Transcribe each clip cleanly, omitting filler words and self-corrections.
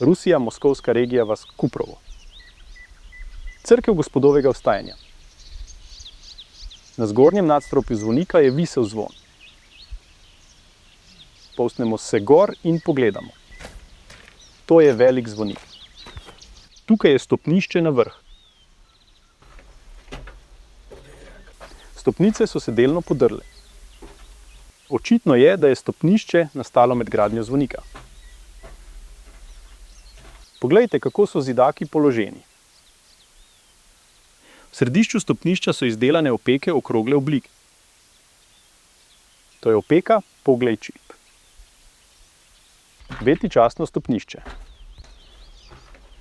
Rusija, moskovska regija vas Kuprovo. Cerkev Gospodovega vstajanja. Na zgornjem nadstropju zvonika je visel zvon. Povzpnemo se gor in pogledamo. To je velik zvonik. Tukaj je stopnišče na vrh. Stopnice so se delno podrle. Očitno je, da je stopnišče nastalo med gradnjo zvonika. Poglejte, kako so zidaki položeni. V središču stopnišča so izdelane opeke okrogle oblike. To je opeka Poglej čip. Vetičastno stopnišče.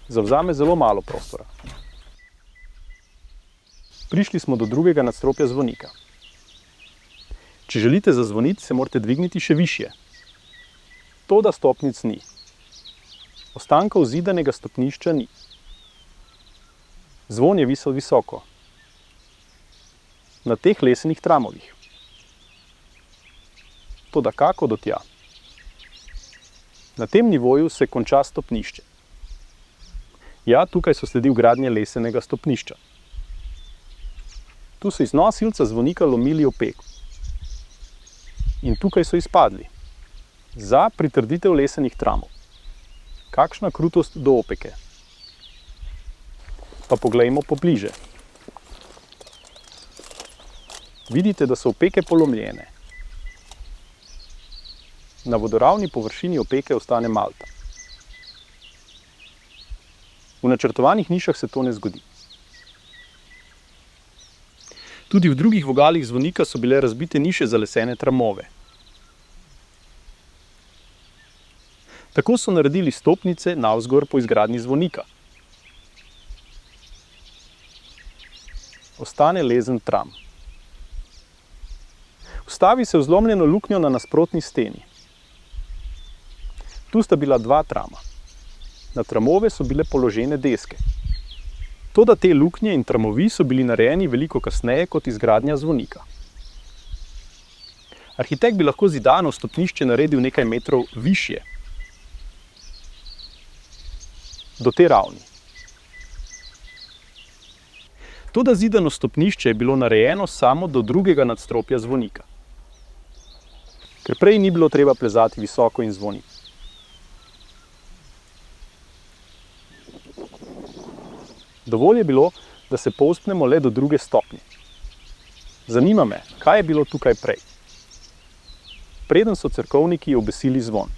Zavzame zelo malo prostora. Prišli smo do drugega nadstropja zvonika. Če želite zazvoniti, se morate dvigniti še višje. Toda stopnic ni. Ostankov zidanega stopnišča ni. Zvon je visel visoko. Na teh lesenih tramovih. Toda kako do tja? Na tem nivoju se konča stopnišče. Ja, tukaj so sledi vgradnje lesenega stopnišča. Tu so iz nosilca zvonika lomili opeko. In tukaj so izpadli. Za pritrditev lesenih tramov. Kakšna krutost do opeke. Pa poglejmo pobliže. Vidite, da so opeke polomljene. Na vodoravni površini opeke ostane malta. V načrtovanih nišah se to ne zgodi. Tudi v drugih vogalih zvonika so bile razbite niše za lesene tramove. Tako so naredili stopnice navzgor po izgradnji zvonika. Ostane lezen tram. Vstavi se v zlomljeno luknjo na nasprotni steni. Tu sta bila dva trama. Na tramove so bile položene deske. Toda te luknje in tramovi so bili narejeni veliko kasneje kot izgradnja zvonika. Arhitekt bi lahko zidano stopnišče naredil nekaj metrov višje. Do te ravni. Toda zidano stopnišče je bilo narejeno samo do drugega nadstropja zvonika. Ker prej ni bilo treba plezati visoko in zvoniti. Dovolj je bilo, da se povzpnemo le do druge stopnje. Zanima me, kaj je bilo tukaj prej. Preden so cerkovniki obesili zvon.